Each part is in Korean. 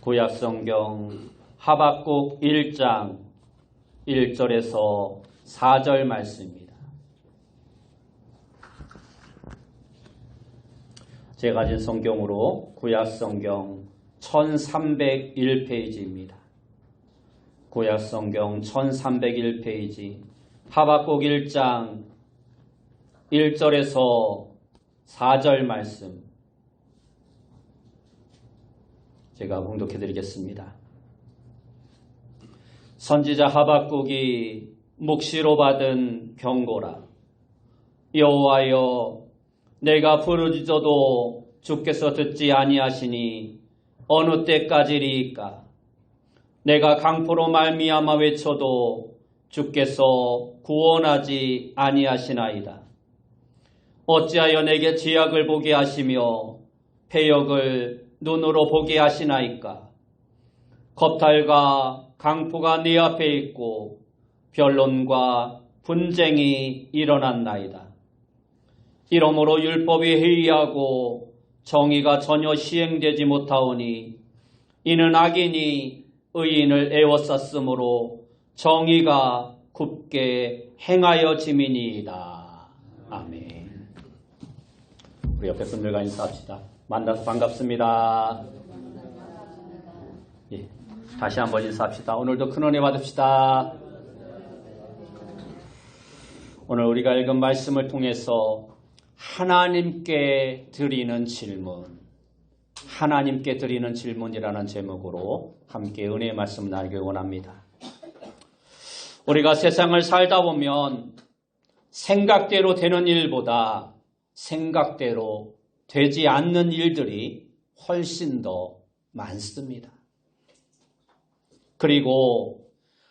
구약성경 하박국 1장 1절에서 4절 말씀입니다. 제가 가진 성경으로 구약성경 1301페이지입니다. 구약성경 1301페이지 하박국 1장 1절에서 4절 말씀 제가 봉독해 드리겠습니다. 선지자 하박국이 묵시로 받은 경고라. 여호와여, 내가 부르짖어도 주께서 듣지 아니하시니 어느 때까지리이까? 내가 강포로 말미암아 외쳐도 주께서 구원하지 아니하시나이다. 어찌하여 내게 지약을 보게 하시며 패역을 눈으로 보게 하시나이까? 겁탈과 강포가 네 앞에 있고 변론과 분쟁이 일어났나이다. 이러므로 율법이 해이하고 정의가 전혀 시행되지 못하오니 이는 악인이 의인을 애워쌌으므로 정의가 굽게 행하여짐이니이다. 아멘. 우리 옆에 분들과 인사합시다. 만나서 반갑습니다. 예, 다시 한번 인사합시다. 오늘도 큰 은혜 받읍시다. 오늘 우리가 읽은 말씀을 통해서 하나님께 드리는 질문이라는 제목으로 함께 은혜의 말씀을 나누기 원합니다. 우리가 세상을 살다 보면 생각대로 되는 일보다 생각대로 되지 않는 일들이 훨씬 더 많습니다. 그리고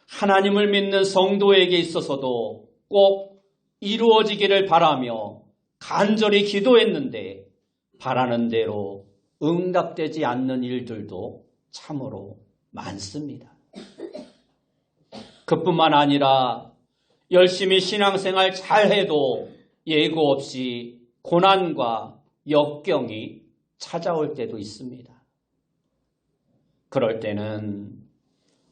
하나님을 믿는 성도에게 있어서도 꼭 이루어지기를 바라며 간절히 기도했는데 바라는 대로 응답되지 않는 일들도 참으로 많습니다. 그뿐만 아니라 열심히 신앙생활 잘해도 예고 없이 고난과 역경이 찾아올 때도 있습니다. 그럴 때는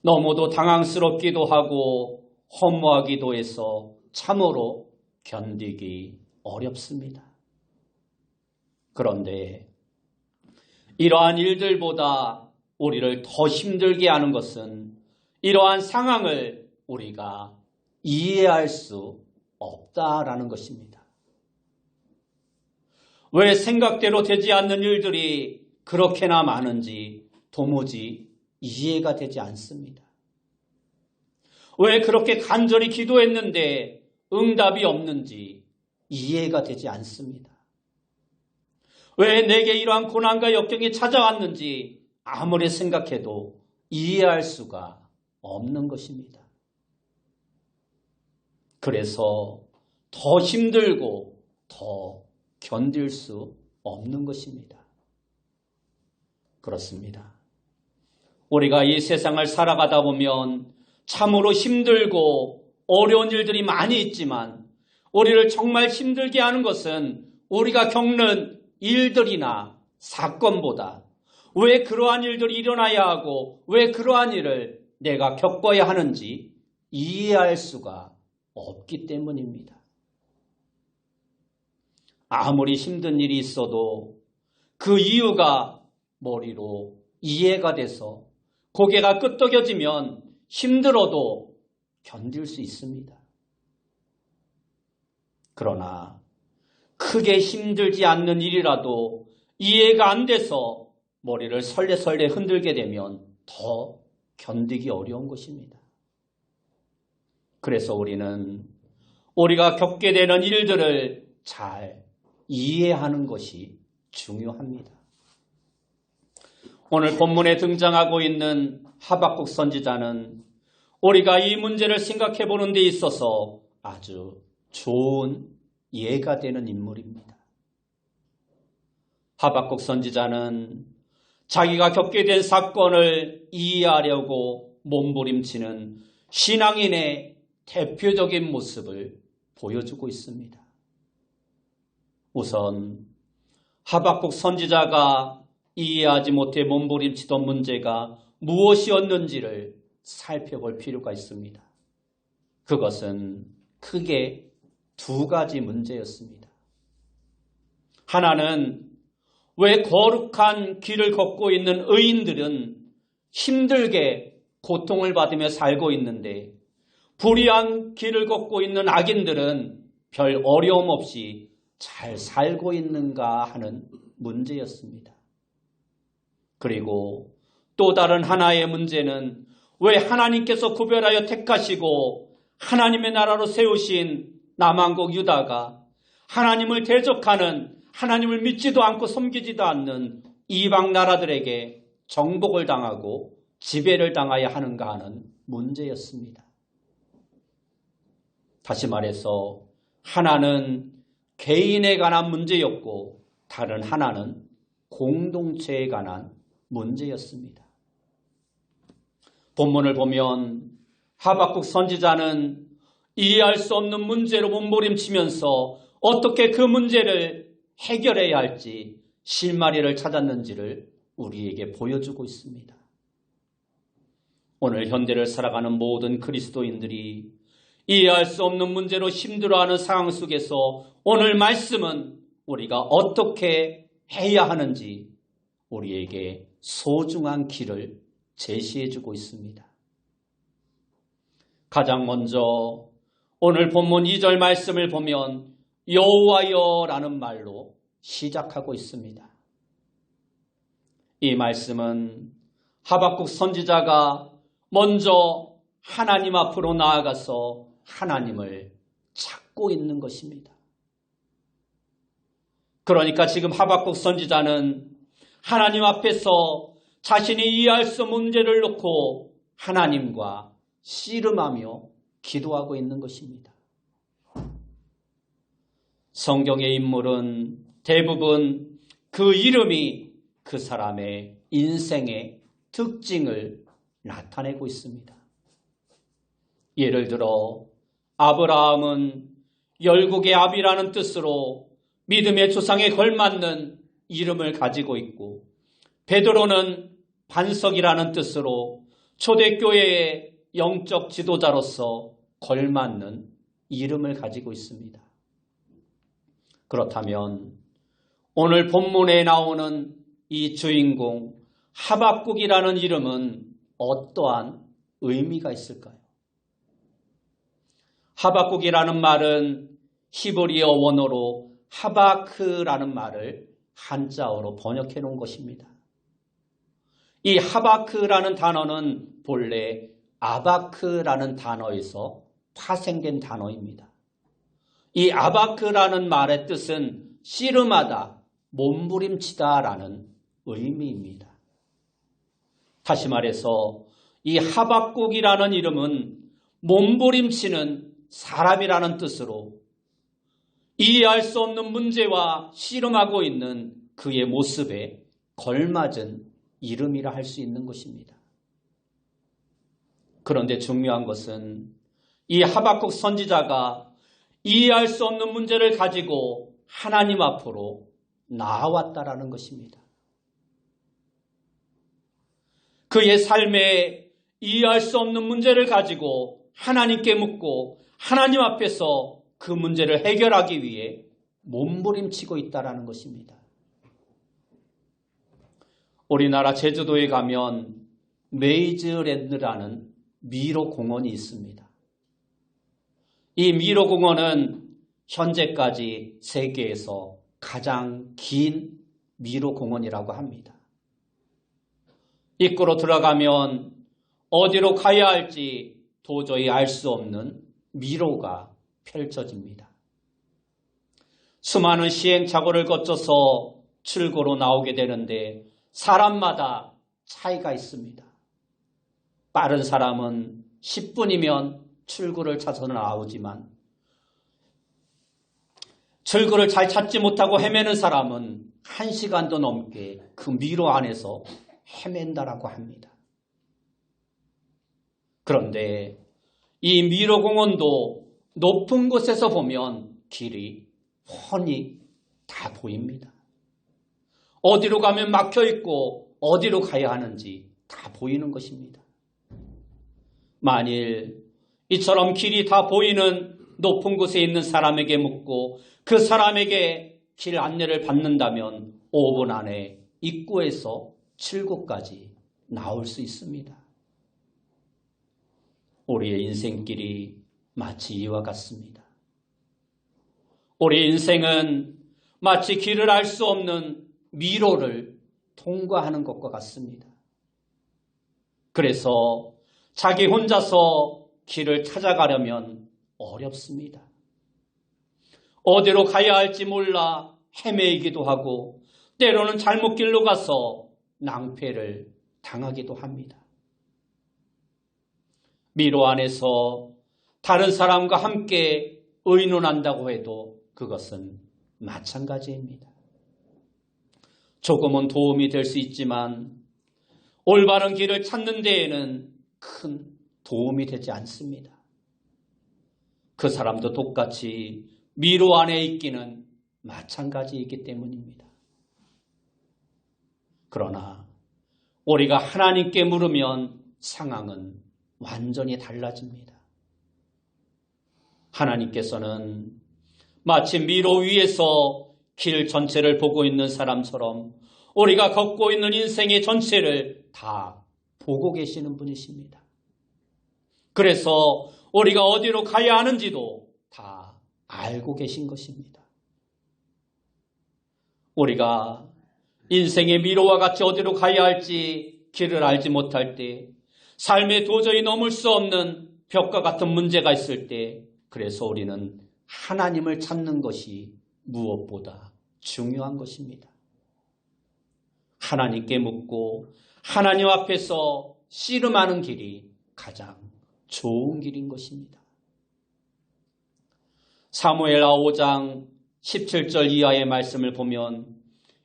너무도 당황스럽기도 하고 허무하기도 해서 참으로 견디기 어렵습니다. 그런데 이러한 일들보다 우리를 더 힘들게 하는 것은 이러한 상황을 우리가 이해할 수 없다라는 것입니다. 왜 생각대로 되지 않는 일들이 그렇게나 많은지 도무지 이해가 되지 않습니다. 왜 그렇게 간절히 기도했는데 응답이 없는지 이해가 되지 않습니다. 왜 내게 이러한 고난과 역경이 찾아왔는지 아무리 생각해도 이해할 수가 없는 것입니다. 그래서 더 힘들고 더 견딜 수 없는 것입니다. 그렇습니다. 우리가 이 세상을 살아가다 보면 참으로 힘들고 어려운 일들이 많이 있지만 우리를 정말 힘들게 하는 것은 우리가 겪는 일들이나 사건보다 왜 그러한 일들이 일어나야 하고 왜 그러한 일을 내가 겪어야 하는지 이해할 수가 없기 때문입니다. 아무리 힘든 일이 있어도 그 이유가 머리로 이해가 돼서 고개가 끄덕여지면 힘들어도 견딜 수 있습니다. 그러나 크게 힘들지 않는 일이라도 이해가 안 돼서 머리를 설레설레 흔들게 되면 더 견디기 어려운 것입니다. 그래서 우리가 겪게 되는 일들을 잘 이해하는 것이 중요합니다. 오늘 본문에 등장하고 있는 하박국 선지자는 우리가 이 문제를 생각해 보는 데 있어서 아주 좋은 예가 되는 인물입니다. 하박국 선지자는 자기가 겪게 된 사건을 이해하려고 몸부림치는 신앙인의 대표적인 모습을 보여주고 있습니다. 우선 하박국 선지자가 이해하지 못해 몸부림치던 문제가 무엇이었는지를 살펴볼 필요가 있습니다. 그것은 크게 두 가지 문제였습니다. 하나는 왜 거룩한 길을 걷고 있는 의인들은 힘들게 고통을 받으며 살고 있는데 불의한 길을 걷고 있는 악인들은 별 어려움 없이 잘 살고 있는가 하는 문제였습니다. 그리고 또 다른 하나의 문제는 왜 하나님께서 구별하여 택하시고 하나님의 나라로 세우신 남왕국 유다가 하나님을 대적하는, 하나님을 믿지도 않고 섬기지도 않는 이방 나라들에게 정복을 당하고 지배를 당하여 하는가 하는 문제였습니다. 다시 말해서 하나는 개인에 관한 문제였고 다른 하나는 공동체에 관한 문제였습니다. 본문을 보면 하박국 선지자는 이해할 수 없는 문제로 몸부림치면서 어떻게 그 문제를 해결해야 할지 실마리를 찾았는지를 우리에게 보여주고 있습니다. 오늘 현대를 살아가는 모든 그리스도인들이 이해할 수 없는 문제로 힘들어하는 상황 속에서 오늘 말씀은 우리가 어떻게 해야 하는지 우리에게 소중한 길을 제시해주고 있습니다. 가장 먼저 오늘 본문 2절 말씀을 보면 여호와여라는 말로 시작하고 있습니다. 이 말씀은 하박국 선지자가 먼저 하나님 앞으로 나아가서 하나님을 찾고 있는 것입니다. 그러니까 지금 하박국 선지자는 하나님 앞에서 자신이 이해할 수 없는 문제를 놓고 하나님과 씨름하며 기도하고 있는 것입니다. 성경의 인물은 대부분 그 이름이 그 사람의 인생의 특징을 나타내고 있습니다. 예를 들어 아브라함은 열국의 압이라는 뜻으로 믿음의 조상에 걸맞는 이름을 가지고 있고, 베드로는 반석이라는 뜻으로 초대교회의 영적 지도자로서 걸맞는 이름을 가지고 있습니다. 그렇다면 오늘 본문에 나오는 이 주인공 하박국이라는 이름은 어떠한 의미가 있을까요? 하박국이라는 말은 히브리어 원어로 하바크라는 말을 한자어로 번역해 놓은 것입니다. 이 하바크라는 단어는 본래 아바크라는 단어에서 파생된 단어입니다. 이 아바크라는 말의 뜻은 씨름하다, 몸부림치다라는 의미입니다. 다시 말해서 이 하박국이라는 이름은 몸부림치는 사람이라는 뜻으로 이해할 수 없는 문제와 씨름하고 있는 그의 모습에 걸맞은 이름이라 할 수 있는 것입니다. 그런데 중요한 것은 이 하박국 선지자가 이해할 수 없는 문제를 가지고 하나님 앞으로 나아왔다라는 것입니다. 그의 삶에 이해할 수 없는 문제를 가지고 하나님께 묻고 하나님 앞에서 그 문제를 해결하기 위해 몸부림치고 있다는 것입니다. 우리나라 제주도에 가면 메이즈랜드라는 미로 공원이 있습니다. 이 미로 공원은 현재까지 세계에서 가장 긴 미로 공원이라고 합니다. 입구로 들어가면 어디로 가야 할지 도저히 알 수 없는 미로가 펼쳐집니다. 수많은 시행착오를 거쳐서 출구로 나오게 되는데 사람마다 차이가 있습니다. 빠른 사람은 10분이면 출구를 찾아서 나오지만 출구를 잘 찾지 못하고 헤매는 사람은 1시간도 넘게 그 미로 안에서 헤맨다라고 합니다. 그런데 이 미로 공원도 높은 곳에서 보면 길이 훤히 다 보입니다. 어디로 가면 막혀 있고 어디로 가야 하는지 다 보이는 것입니다. 만일 이처럼 길이 다 보이는 높은 곳에 있는 사람에게 묻고 그 사람에게 길 안내를 받는다면 5분 안에 입구에서 출구까지 나올 수 있습니다. 우리의 인생길이 마치 이와 같습니다. 우리 인생은 마치 길을 알 수 없는 미로를 통과하는 것과 같습니다. 그래서 자기 혼자서 길을 찾아가려면 어렵습니다. 어디로 가야 할지 몰라 헤매이기도 하고 때로는 잘못 길로 가서 낭패를 당하기도 합니다. 미로 안에서 다른 사람과 함께 의논한다고 해도 그것은 마찬가지입니다. 조금은 도움이 될 수 있지만 올바른 길을 찾는 데에는 큰 도움이 되지 않습니다. 그 사람도 똑같이 미로 안에 있기는 마찬가지이기 때문입니다. 그러나 우리가 하나님께 물으면 상황은 완전히 달라집니다. 하나님께서는 마치 미로 위에서 길 전체를 보고 있는 사람처럼 우리가 걷고 있는 인생의 전체를 다 보고 계시는 분이십니다. 그래서 우리가 어디로 가야 하는지도 다 알고 계신 것입니다. 우리가 인생의 미로와 같이 어디로 가야 할지 길을 알지 못할 때, 삶에 도저히 넘을 수 없는 벽과 같은 문제가 있을 때, 그래서 우리는 하나님을 찾는 것이 무엇보다 중요한 것입니다. 하나님께 묻고 하나님 앞에서 씨름하는 길이 가장 좋은 길인 것입니다. 사무엘하 5장 17절 이하의 말씀을 보면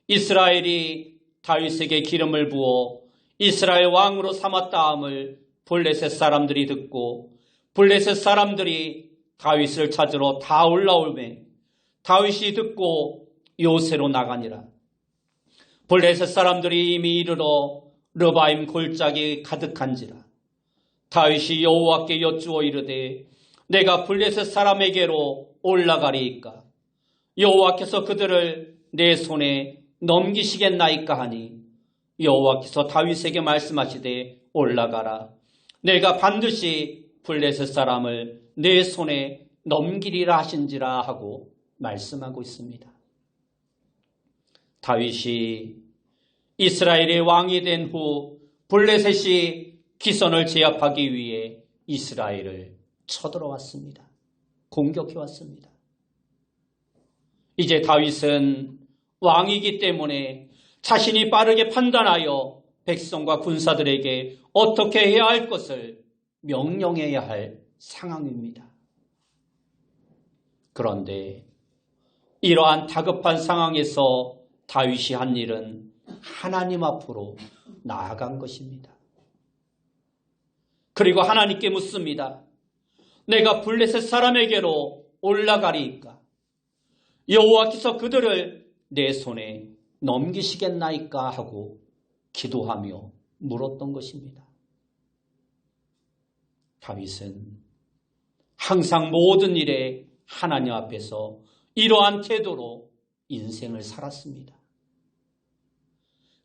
이스라엘이 다윗에게 기름을 부어 이스라엘 왕으로 삼았다함을 블레셋 사람들이 듣고 블레셋 사람들이 다윗을 찾으러 다 올라오매 다윗이 듣고 요새로 나가니라. 블레셋 사람들이 이미 이르러 르바임 골짜기 가득한지라. 다윗이 여호와께 여쭈어 이르되 내가 블레셋 사람에게로 올라가리이까 여호와께서 그들을 내 손에 넘기시겠나이까 하니 여호와께서 다윗에게 말씀하시되 올라가라. 내가 반드시 블레셋 사람을 내 손에 넘기리라 하신지라 하고 말씀하고 있습니다. 다윗이 이스라엘의 왕이 된 후 블레셋이 기선을 제압하기 위해 이스라엘을 쳐들어왔습니다. 공격해왔습니다. 이제 다윗은 왕이기 때문에 자신이 빠르게 판단하여 백성과 군사들에게 어떻게 해야 할 것을 명령해야 할 상황입니다. 그런데 이러한 다급한 상황에서 다윗이 한 일은 하나님 앞으로 나아간 것입니다. 그리고 하나님께 묻습니다. 내가 블레셋 사람에게로 올라가리이까 여호와께서 그들을 내 손에 넘기시겠나이까 하고 기도하며 물었던 것입니다. 다윗은 항상 모든 일에 하나님 앞에서 이러한 태도로 인생을 살았습니다.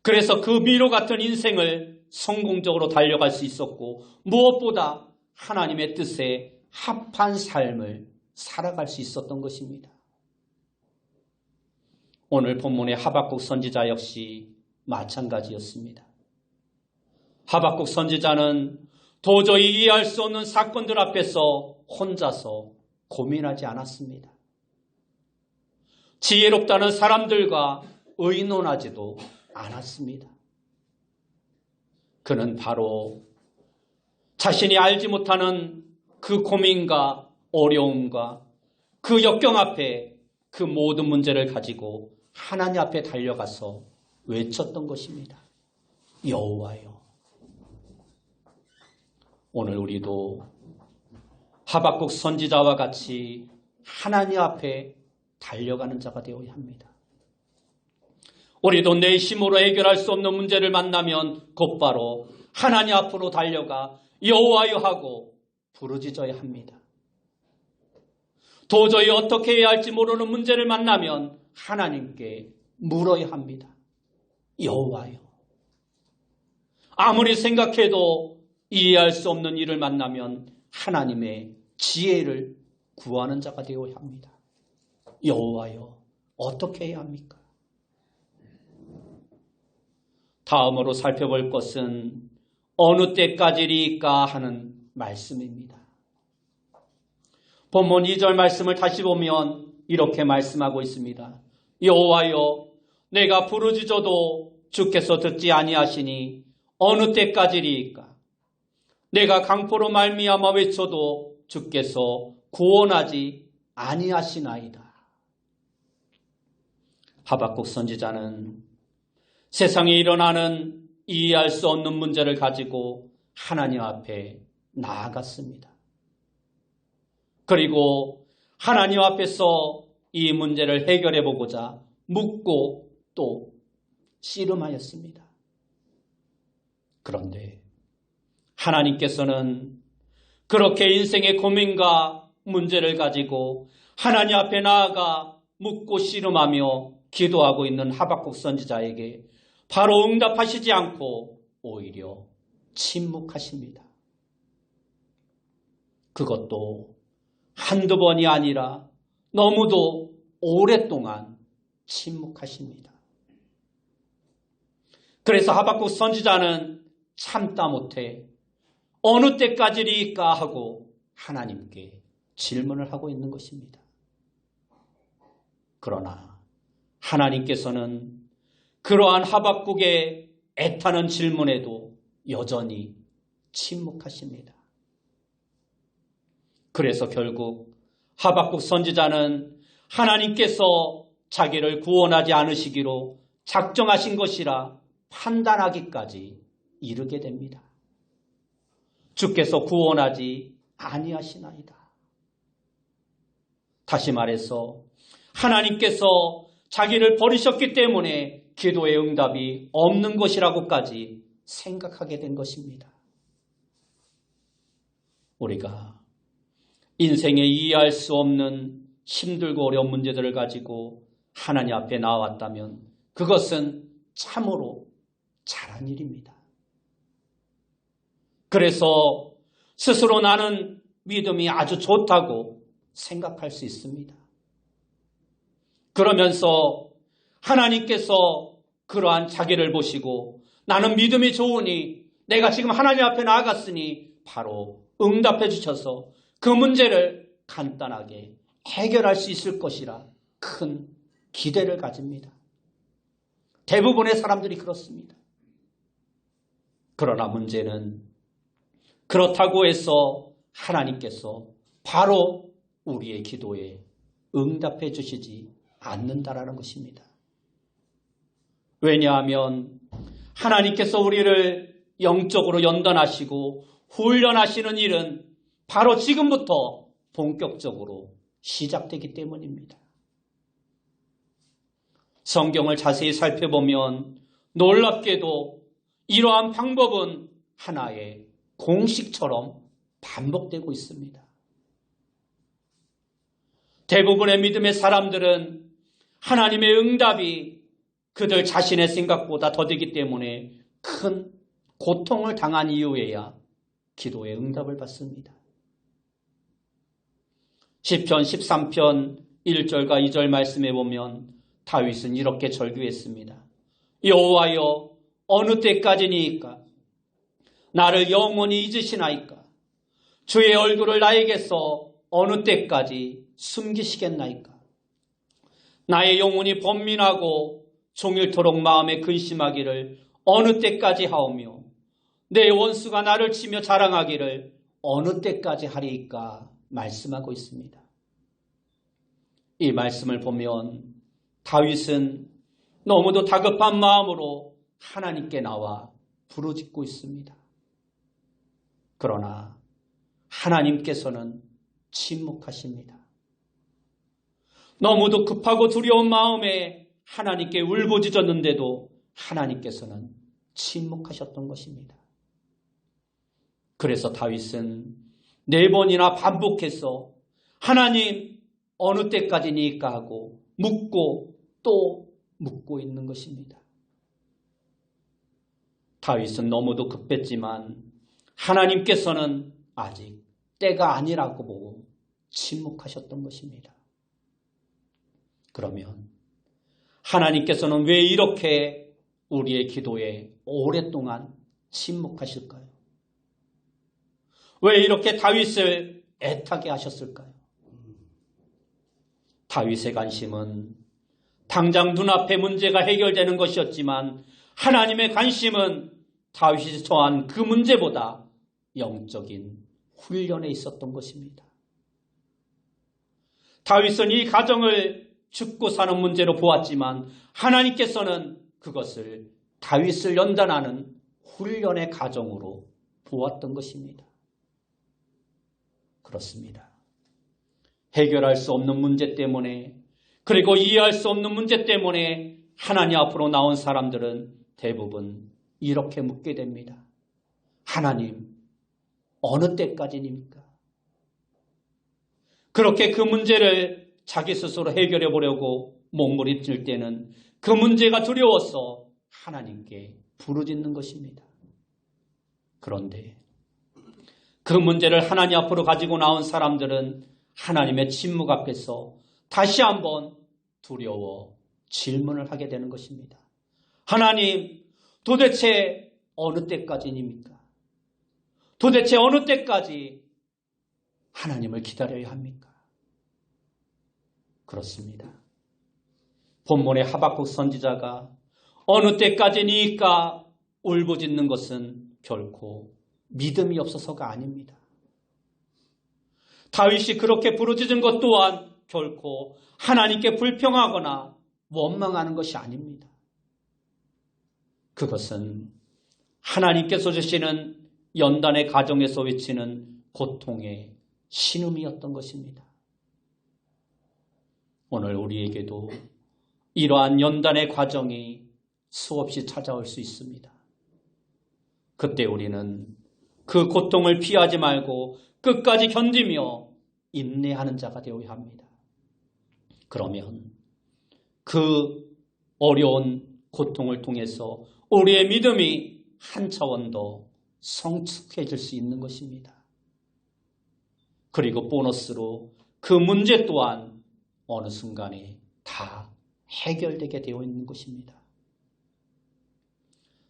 그래서 그 미로 같은 인생을 성공적으로 달려갈 수 있었고 무엇보다 하나님의 뜻에 합한 삶을 살아갈 수 있었던 것입니다. 오늘 본문의 하박국 선지자 역시 마찬가지였습니다. 하박국 선지자는 도저히 이해할 수 없는 사건들 앞에서 혼자서 고민하지 않았습니다. 지혜롭다는 사람들과 의논하지도 않았습니다. 그는 바로 자신이 알지 못하는 그 고민과 어려움과 그 역경 앞에 그 모든 문제를 가지고 하나님 앞에 달려가서 외쳤던 것입니다. 여호와여. 오늘 우리도 하박국 선지자와 같이 하나님 앞에 달려가는 자가 되어야 합니다. 우리도 내 힘으로 해결할 수 없는 문제를 만나면 곧바로 하나님 앞으로 달려가 여호와여 하고 부르짖어야 합니다. 도저히 어떻게 해야 할지 모르는 문제를 만나면 하나님께 물어야 합니다. 여호와여. 아무리 생각해도 이해할 수 없는 일을 만나면 하나님의 지혜를 구하는 자가 되어야 합니다. 여호와여, 어떻게 해야 합니까? 다음으로 살펴볼 것은 어느 때까지리까 하는 말씀입니다. 본문 2절 말씀을 다시 보면 이렇게 말씀하고 있습니다. 여호와여, 내가 부르짖어도 주께서 듣지 아니하시니 어느 때까지리까? 내가 강포로 말미암아 외쳐도 주께서 구원하지 아니하시나이다. 하박국 선지자는 세상에 일어나는 이해할 수 없는 문제를 가지고 하나님 앞에 나아갔습니다. 그리고 하나님 앞에서 이 문제를 해결해 보고자 묻고 또 씨름하였습니다. 그런데 하나님께서는 그렇게 인생의 고민과 문제를 가지고 하나님 앞에 나아가 묻고 씨름하며 기도하고 있는 하박국 선지자에게 바로 응답하시지 않고 오히려 침묵하십니다. 그것도 한두 번이 아니라 너무도 오랫동안 침묵하십니다. 그래서 하박국 선지자는 참다 못해 어느 때까지리까 하고 하나님께 질문을 하고 있는 것입니다. 그러나 하나님께서는 그러한 하박국의 애타는 질문에도 여전히 침묵하십니다. 그래서 결국 하박국 선지자는 하나님께서 자기를 구원하지 않으시기로 작정하신 것이라 판단하기까지 이르게 됩니다. 주께서 구원하지 아니하시나이다. 다시 말해서 하나님께서 자기를 버리셨기 때문에 기도의 응답이 없는 것이라고까지 생각하게 된 것입니다. 우리가 인생에 이해할 수 없는 힘들고 어려운 문제들을 가지고 하나님 앞에 나왔다면 그것은 참으로 잘한 일입니다. 그래서 스스로 나는 믿음이 아주 좋다고 생각할 수 있습니다. 그러면서 하나님께서 그러한 자기를 보시고 나는 믿음이 좋으니 내가 지금 하나님 앞에 나아갔으니 바로 응답해 주셔서 그 문제를 간단하게 해결할 수 있을 것이라 큰 기대를 가집니다. 대부분의 사람들이 그렇습니다. 그러나 문제는 그렇다고 해서 하나님께서 바로 우리의 기도에 응답해 주시지 않는다라는 것입니다. 왜냐하면 하나님께서 우리를 영적으로 연단하시고 훈련하시는 일은 바로 지금부터 본격적으로 시작되기 때문입니다. 성경을 자세히 살펴보면 놀랍게도 이러한 방법은 하나의 공식처럼 반복되고 있습니다. 대부분의 믿음의 사람들은 하나님의 응답이 그들 자신의 생각보다 더디기 때문에 큰 고통을 당한 이후에야 기도의 응답을 받습니다. 시편 13편 1절과 2절 말씀에 보면 다윗은 이렇게 절규했습니다. 여호와여, 어느 때까지니까? 나를 영원히 잊으시나이까? 주의 얼굴을 나에게서 어느 때까지 숨기시겠나이까? 나의 영혼이 번민하고 종일토록 마음에 근심하기를 어느 때까지 하오며 내 원수가 나를 치며 자랑하기를 어느 때까지 하리이까? 말씀하고 있습니다. 이 말씀을 보면 다윗은 너무도 다급한 마음으로 하나님께 나와 부르짖고 있습니다. 그러나 하나님께서는 침묵하십니다. 너무도 급하고 두려운 마음에 하나님께 울부짖었는데도 하나님께서는 침묵하셨던 것입니다. 그래서 다윗은 4번이나 반복해서 하나님 어느 때까지니까 하고 묻고 또 묻고 있는 것입니다. 다윗은 너무도 급했지만 하나님께서는 아직 때가 아니라고 보고 침묵하셨던 것입니다. 그러면 하나님께서는 왜 이렇게 우리의 기도에 오랫동안 침묵하실까요? 왜 이렇게 다윗을 애타게 하셨을까요? 다윗의 관심은 당장 눈앞의 문제가 해결되는 것이었지만 하나님의 관심은 다윗이 처한 그 문제보다 영적인 훈련에 있었던 것입니다. 다윗은 이 가정을 죽고 사는 문제로 보았지만 하나님께서는 그것을 다윗을 연단하는 훈련의 가정으로 보았던 것입니다. 그렇습니다. 해결할 수 없는 문제 때문에 그리고 이해할 수 없는 문제 때문에 하나님 앞으로 나온 사람들은 대부분 이렇게 묻게 됩니다. 하나님, 어느 때까지입니까? 그렇게 그 문제를 자기 스스로 해결해 보려고 몸부림칠 때는 그 문제가 두려워서 하나님께 부르짖는 것입니다. 그런데 그 문제를 하나님 앞으로 가지고 나온 사람들은 하나님의 침묵 앞에서 다시 한번 두려워 질문을 하게 되는 것입니다. 하나님, 도대체 어느 때까지입니까? 도대체 어느 때까지 하나님을 기다려야 합니까? 그렇습니다. 본문의 하박국 선지자가 어느 때까지니까 울부짖는 것은 결코 믿음이 없어서가 아닙니다. 다윗이 그렇게 부르짖은 것 또한 결코 하나님께 불평하거나 원망하는 것이 아닙니다. 그것은 하나님께서 주시는 연단의 가정에서 외치는 고통의 신음이었던 것입니다. 오늘 우리에게도 이러한 연단의 과정이 수없이 찾아올 수 있습니다. 그때 우리는 그 고통을 피하지 말고 끝까지 견디며 인내하는 자가 되어야 합니다. 그러면 그 어려운 고통을 통해서 우리의 믿음이 한 차원 더 성숙해질 수 있는 것입니다. 그리고 보너스로 그 문제 또한 어느 순간에 다 해결되게 되어 있는 것입니다.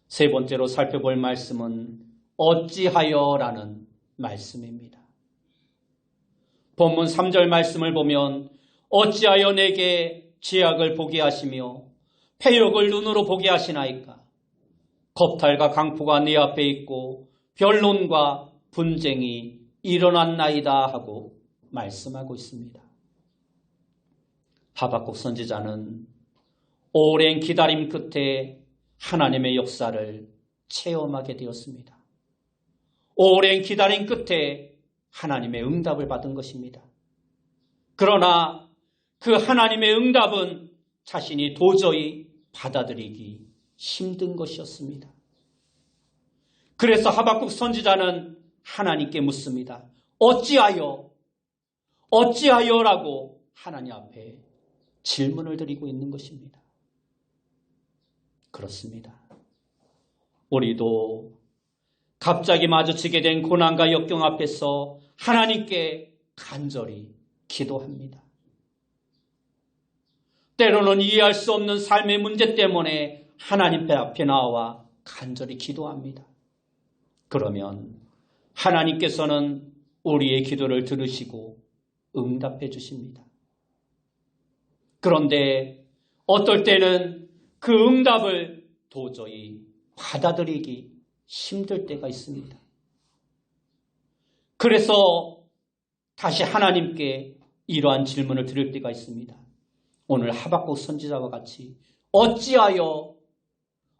세 번째로 살펴볼 말씀은 어찌하여라는 말씀입니다. 본문 3절 말씀을 보면 어찌하여 내게 죄악을 보게 하시며 패역을 눈으로 보게 하시나이까? 겁탈과 강포가 네 앞에 있고 변론과 분쟁이 일어났나이다 하고 말씀하고 있습니다. 하박국 선지자는 오랜 기다림 끝에 하나님의 역사를 체험하게 되었습니다. 오랜 기다림 끝에 하나님의 응답을 받은 것입니다. 그러나 그 하나님의 응답은 자신이 도저히 받아들이기 힘든 것이었습니다. 그래서 하박국 선지자는 하나님께 묻습니다. 어찌하여라고 하나님 앞에 질문을 드리고 있는 것입니다. 그렇습니다. 우리도 갑자기 마주치게 된 고난과 역경 앞에서 하나님께 간절히 기도합니다. 때로는 이해할 수 없는 삶의 문제 때문에 하나님 앞에 나와 간절히 기도합니다. 그러면 하나님께서는 우리의 기도를 들으시고 응답해 주십니다. 그런데 어떨 때는 그 응답을 도저히 받아들이기 힘들 때가 있습니다. 그래서 다시 하나님께 이러한 질문을 드릴 때가 있습니다. 오늘 하박국 선지자와 같이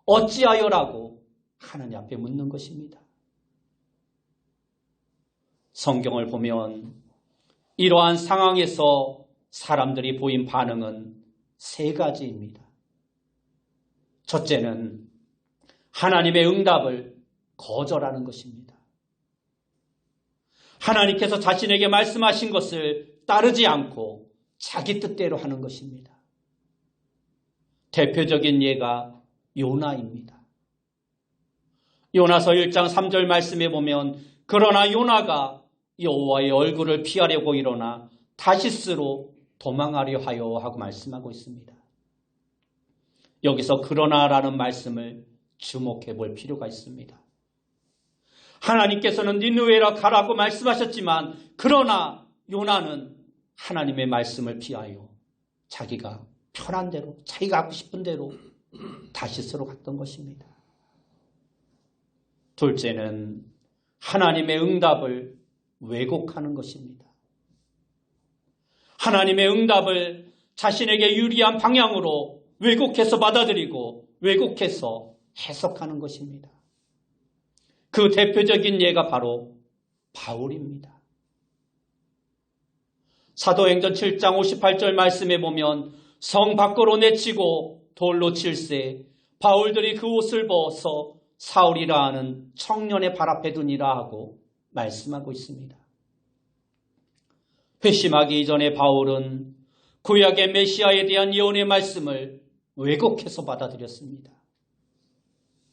어찌하여라고 하나님 앞에 묻는 것입니다. 성경을 보면 이러한 상황에서 사람들이 보인 반응은 세 가지입니다. 첫째는 하나님의 응답을 거절하는 것입니다. 하나님께서 자신에게 말씀하신 것을 따르지 않고 자기 뜻대로 하는 것입니다. 대표적인 예가 요나입니다. 요나서 1장 3절 말씀에 보면 그러나 요나가 여호와의 얼굴을 피하려고 일어나 다시스로 도망하려 하여 하고 말씀하고 있습니다. 여기서 그러나라는 말씀을 주목해 볼 필요가 있습니다. 하나님께서는 니느웨로 가라고 말씀하셨지만 그러나 요나는 하나님의 말씀을 피하여 자기가 편한 대로 자기가 하고 싶은 대로 다시스로 갔던 것입니다. 둘째는 하나님의 응답을 왜곡하는 것입니다. 하나님의 응답을 자신에게 유리한 방향으로 왜곡해서 받아들이고 왜곡해서 해석하는 것입니다. 그 대표적인 예가 바로 바울입니다. 사도행전 7장 58절 말씀에 보면 성 밖으로 내치고 돌로 칠세 바울들이 그 옷을 벗어 사울이라 하는 청년의 발 앞에 두니라 하고 말씀하고 있습니다. 회심하기 이전에 바울은 구약의 메시아에 대한 예언의 말씀을 왜곡해서 받아들였습니다.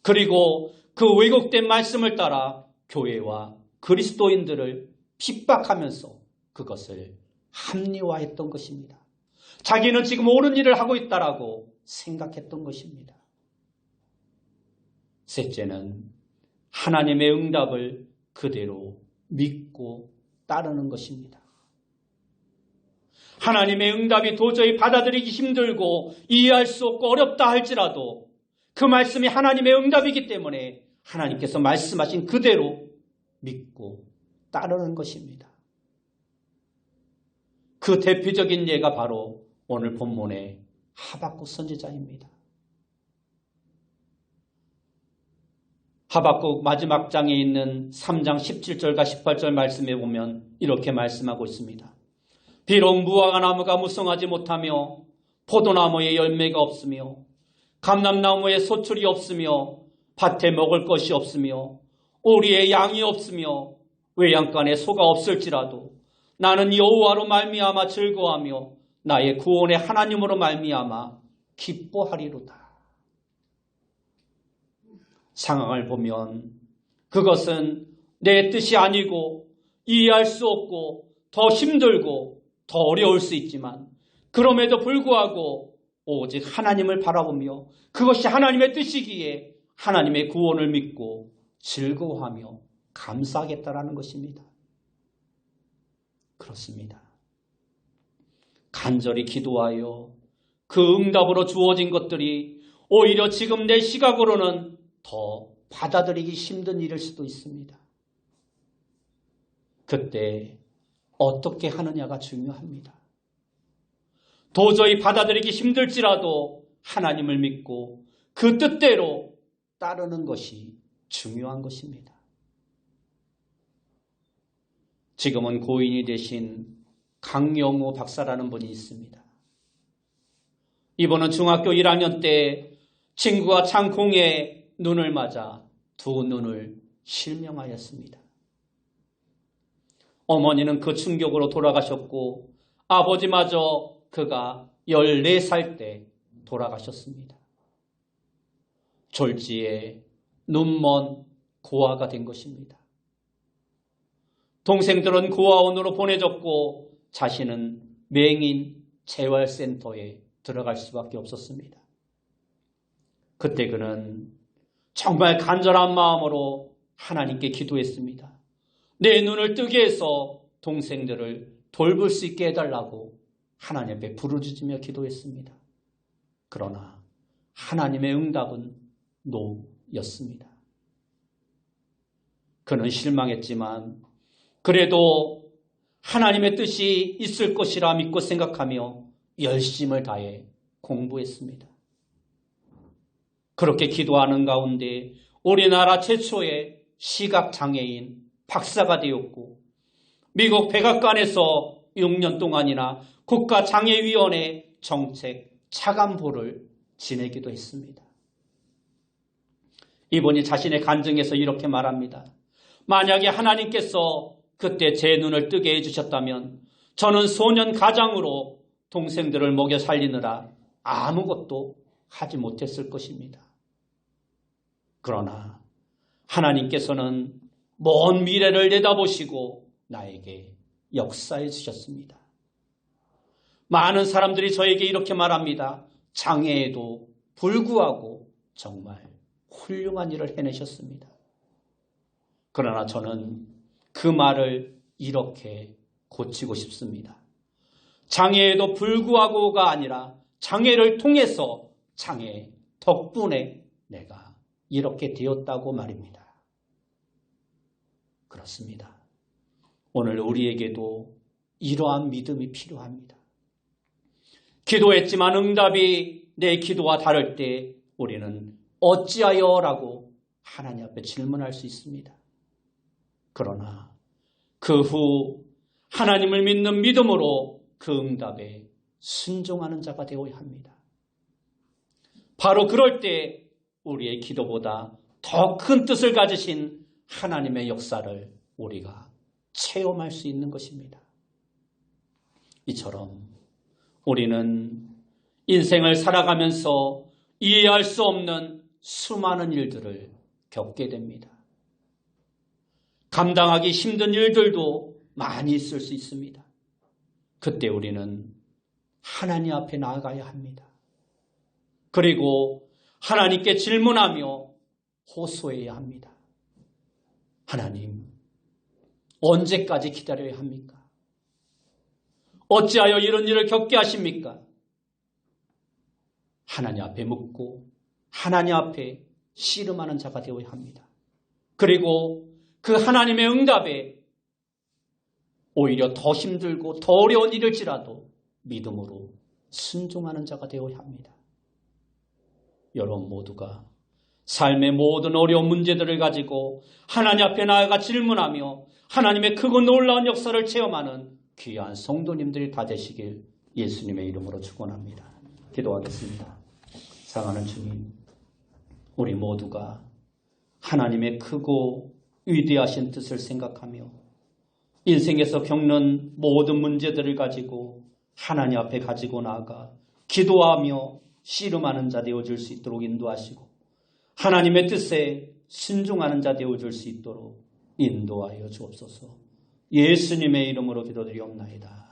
그리고 그 왜곡된 말씀을 따라 교회와 그리스도인들을 핍박하면서 그것을 합리화했던 것입니다. 자기는 지금 옳은 일을 하고 있다라고 생각했던 것입니다. 셋째는 하나님의 응답을 그대로 믿고 따르는 것입니다. 하나님의 응답이 도저히 받아들이기 힘들고 이해할 수 없고 어렵다 할지라도 그 말씀이 하나님의 응답이기 때문에 하나님께서 말씀하신 그대로 믿고 따르는 것입니다. 그 대표적인 예가 바로 오늘 본문의 하박국 선지자입니다. 하박국 마지막 장에 있는 3장 17절과 18절 말씀에 보면 이렇게 말씀하고 있습니다. 비록 무화과 나무가 무성하지 못하며 포도나무에 열매가 없으며 감람나무에 소출이 없으며 밭에 먹을 것이 없으며 오리에 양이 없으며 외양간에 소가 없을지라도 나는 여호와로 말미암아 즐거워하며 나의 구원의 하나님으로 말미암아 기뻐하리로다. 상황을 보면 그것은 내 뜻이 아니고 이해할 수 없고 더 힘들고 더 어려울 수 있지만 그럼에도 불구하고 오직 하나님을 바라보며 그것이 하나님의 뜻이기에 하나님의 구원을 믿고 즐거워하며 감사하겠다라는 것입니다. 그렇습니다. 간절히 기도하여 그 응답으로 주어진 것들이 오히려 지금 내 시각으로는 더 받아들이기 힘든 일일 수도 있습니다. 그때 어떻게 하느냐가 중요합니다. 도저히 받아들이기 힘들지라도 하나님을 믿고 그 뜻대로 따르는 것이 중요한 것입니다. 지금은 고인이 되신 강영호 박사라는 분이 있습니다. 이분은 중학교 1학년 때 친구가 창공에 눈을 맞아 두 눈을 실명하였습니다. 어머니는 그 충격으로 돌아가셨고 아버지마저 그가 14살 때 돌아가셨습니다. 졸지에 눈먼 고아가 된 것입니다. 동생들은 고아원으로 보내졌고 자신은 맹인 재활센터에 들어갈 수밖에 없었습니다. 그때 그는 정말 간절한 마음으로 하나님께 기도했습니다. 내 눈을 뜨게 해서 동생들을 돌볼 수 있게 해달라고 하나님 앞에 부르짖으며 기도했습니다. 그러나 하나님의 응답은 노였습니다. 그는 실망했지만 그래도 하나님의 뜻이 있을 것이라 믿고 생각하며 열심을 다해 공부했습니다. 그렇게 기도하는 가운데 우리나라 최초의 시각장애인 박사가 되었고 미국 백악관에서 6년 동안이나 국가장애위원회 정책 차관보를 지내기도 했습니다. 이분이 자신의 간증에서 이렇게 말합니다. 만약에 하나님께서 그때 제 눈을 뜨게 해주셨다면 저는 소년 가장으로 동생들을 먹여 살리느라 아무것도 하지 못했을 것입니다. 그러나 하나님께서는 먼 미래를 내다보시고 나에게 역사해 주셨습니다. 많은 사람들이 저에게 이렇게 말합니다. 장애에도 불구하고 정말 훌륭한 일을 해내셨습니다. 그러나 저는 그 말을 이렇게 고치고 싶습니다. 장애에도 불구하고가 아니라 장애를 통해서 장애 덕분에 내가 이렇게 되었다고 말입니다. 그렇습니다. 오늘 우리에게도 이러한 믿음이 필요합니다. 기도했지만 응답이 내 기도와 다를 때 우리는 어찌하여? 라고 하나님 앞에 질문할 수 있습니다. 그러나 그 후 하나님을 믿는 믿음으로 그 응답에 순종하는 자가 되어야 합니다. 바로 그럴 때 우리의 기도보다 더 큰 뜻을 가지신 하나님의 역사를 우리가 체험할 수 있는 것입니다. 이처럼 우리는 인생을 살아가면서 이해할 수 없는 수많은 일들을 겪게 됩니다. 감당하기 힘든 일들도 많이 있을 수 있습니다. 그때 우리는 하나님 앞에 나아가야 합니다. 그리고 하나님께 질문하며 호소해야 합니다. 하나님, 언제까지 기다려야 합니까? 어찌하여 이런 일을 겪게 하십니까? 하나님 앞에 묻고 하나님 앞에 씨름하는 자가 되어야 합니다. 그리고 그 하나님의 응답에 오히려 더 힘들고 더 어려운 일일지라도 믿음으로 순종하는 자가 되어야 합니다. 여러분 모두가 삶의 모든 어려운 문제들을 가지고 하나님 앞에 나아가 질문하며 하나님의 크고 놀라운 역사를 체험하는 귀한 성도님들이 다 되시길 예수님의 이름으로 축원합니다. 기도하겠습니다. 사랑하는 주님, 우리 모두가 하나님의 크고 위대하신 뜻을 생각하며 인생에서 겪는 모든 문제들을 가지고 하나님 앞에 가지고 나아가 기도하며 씨름하는 자 되어줄 수 있도록 인도하시고 하나님의 뜻에 순종하는 자 되어줄 수 있도록 인도하여 주옵소서. 예수님의 이름으로 기도드리옵나이다.